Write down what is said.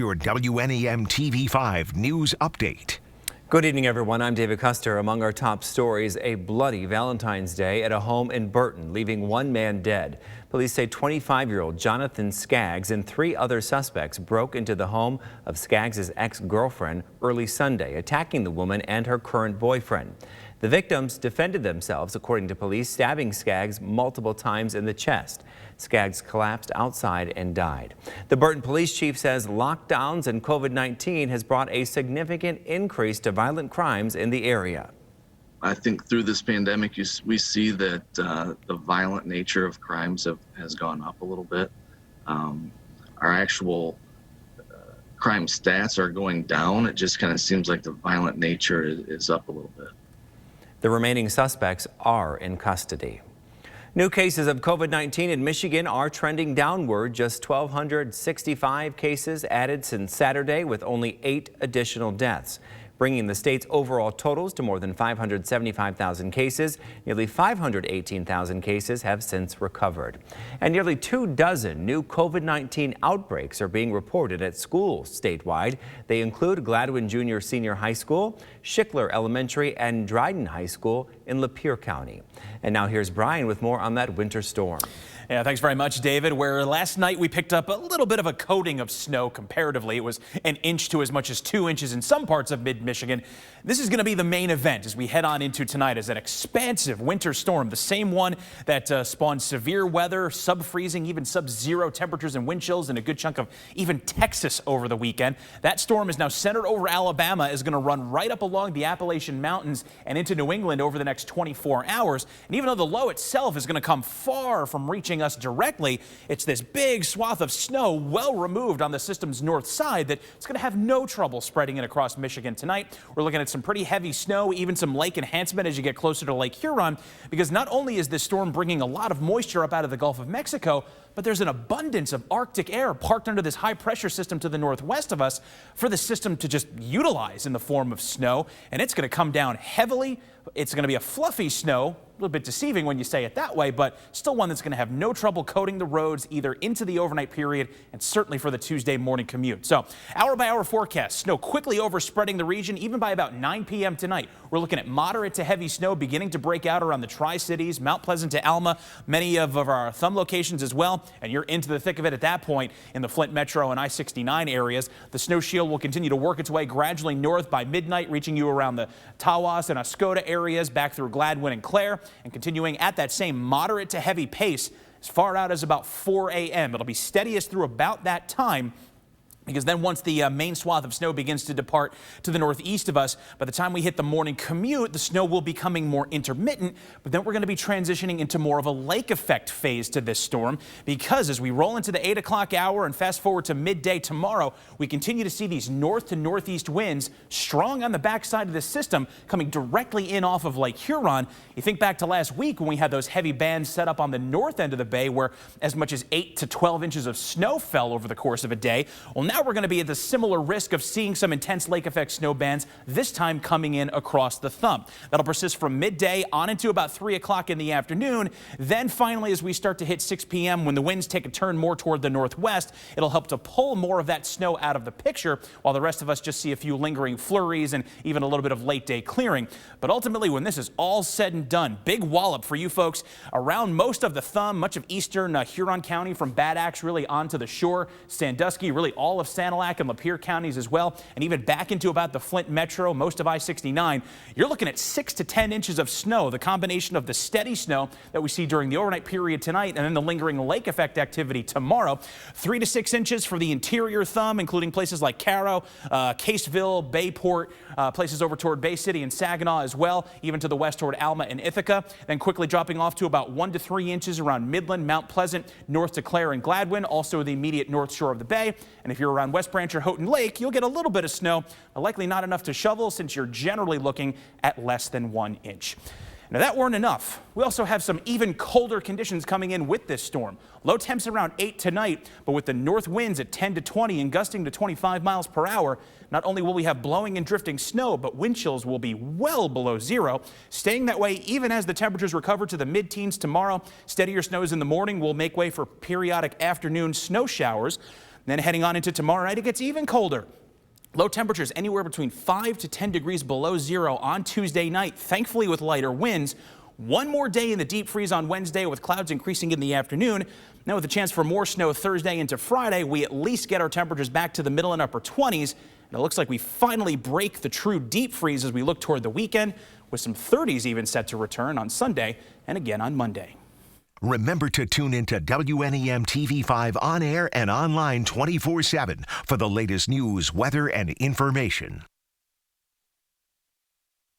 Your WNEM TV5 News Update. Good evening, everyone. I'm David Custer. Among our top stories, a bloody Valentine's Day at a home in Burton, leaving one man dead. Police say 25-year-old Jonathan Skaggs and 3 other suspects broke into the home of Skaggs' ex-girlfriend early Sunday, attacking the woman and her current boyfriend. The victims defended themselves, according to police, stabbing Skaggs multiple times in the chest. Skaggs collapsed outside and died. The Burton police chief says lockdowns and COVID-19 has brought a significant increase to violent crimes in the area. I think through this pandemic, we see that the violent nature of crimes has gone up a little bit. Our actual crime stats are going down. It just kind of seems like the violent nature is up a little bit. The remaining suspects are in custody. New cases of COVID-19 in Michigan are trending downward. Just 1,265 cases added since Saturday, with only 8 additional deaths, bringing the state's overall totals to more than 575,000 cases. Nearly 518,000 cases have since recovered. And nearly 24 new COVID-19 outbreaks are being reported at schools statewide. They include Gladwin Junior Senior High School, Schickler Elementary, and Dryden High School in Lapeer County. And now here's Brian with more on that winter storm. Yeah, thanks very much, David. Where last night we picked up a little bit of a coating of snow comparatively. It was an inch to as much as 2 inches in some parts of mid-Michigan. This is going to be the main event as we head on into tonight, as an expansive winter storm, the same one that spawned severe weather, sub-freezing, even sub-zero temperatures and wind chills in a good chunk of even Texas over the weekend. That storm is now centered over Alabama, is going to run right up along the Appalachian Mountains and into New England over the next 24 hours. And even though the low itself is going to come far from reaching us directly, it's this big swath of snow well removed on the system's north side that it's going to have no trouble spreading it across Michigan tonight. We're looking at some pretty heavy snow, even some lake enhancement as you get closer to Lake Huron, because not only is this storm bringing a lot of moisture up out of the Gulf of Mexico, but there's an abundance of Arctic air parked under this high pressure system to the northwest of us for the system to just utilize in the form of snow. And it's going to come down heavily. It's going to be a fluffy snow, a little bit deceiving when you say it that way, but still one that's going to have no trouble coating the roads either into the overnight period and certainly for the Tuesday morning commute. So hour by hour forecast, snow quickly overspreading the region even by about 9 p.m. tonight. We're looking at moderate to heavy snow beginning to break out around the Tri-Cities, Mount Pleasant to Alma, many of our thumb locations as well. And you're into the thick of it at that point in the Flint Metro and I-69 areas. The snow shield will continue to work its way gradually north by midnight, reaching you around the Tawas and Oscoda areas, back through Gladwin and Clare, and continuing at that same moderate to heavy pace as far out as about 4 a.m. It'll be steadiest through about that time, because then once the main swath of snow begins to depart to the northeast of us, by the time we hit the morning commute, the snow will be becoming more intermittent, but then we're going to be transitioning into more of a lake effect phase to this storm, because as we roll into the 8 o'clock hour and fast forward to midday tomorrow, we continue to see these north to northeast winds strong on the backside of this system coming directly in off of Lake Huron. You think back to last week when we had those heavy bands set up on the north end of the bay where as much as 8 to 12 inches of snow fell over the course of a day. Well, now we're going to be at the similar risk of seeing some intense lake effect snow bands, this time coming in across the thumb. That'll persist from midday on into about 3 o'clock in the afternoon. Then finally, as we start to hit 6 p.m., when the winds take a turn more toward the northwest, it'll help to pull more of that snow out of the picture, while the rest of us just see a few lingering flurries and even a little bit of late day clearing. But ultimately, when this is all said and done, big wallop for you folks around most of the thumb, much of eastern Huron County from Bad Axe really onto the shore, Sandusky, really all of Sanilac and Lapeer counties as well, and even back into about the Flint Metro, most of I-69, you're looking at 6 to 10 inches of snow, the combination of the steady snow that we see during the overnight period tonight and then the lingering lake effect activity tomorrow. 3 to 6 inches for the interior thumb, including places like Caro, Caseville, Bayport, places over toward Bay City and Saginaw as well, even to the west toward Alma and Ithaca, then quickly dropping off to about 1 to 3 inches around Midland, Mount Pleasant, north to Clare and Gladwin, also the immediate north shore of the bay. And if you're around West Branch or Houghton Lake, you'll get a little bit of snow, but likely not enough to shovel since you're generally looking at less than 1 inch. Now, that weren't enough. We also have some even colder conditions coming in with this storm. Low temps around 8 tonight, but with the north winds at 10 to 20 and gusting to 25 miles per hour, not only will we have blowing and drifting snow, but wind chills will be well below zero, staying that way even as the temperatures recover to the mid-teens tomorrow. Steadier snows in the morning will make way for periodic afternoon snow showers. Then heading on into tomorrow night, it gets even colder. Low temperatures anywhere between 5 to 10 degrees below zero on Tuesday night, thankfully with lighter winds. One more day in the deep freeze on Wednesday with clouds increasing in the afternoon. Now with a chance for more snow Thursday into Friday, we at least get our temperatures back to the middle and upper 20s. And it looks like we finally break the true deep freeze as we look toward the weekend, with some 30s even set to return on Sunday and again on Monday. Remember to tune into WNEM TV5 on air and online 24/7 for the latest news, weather, and information.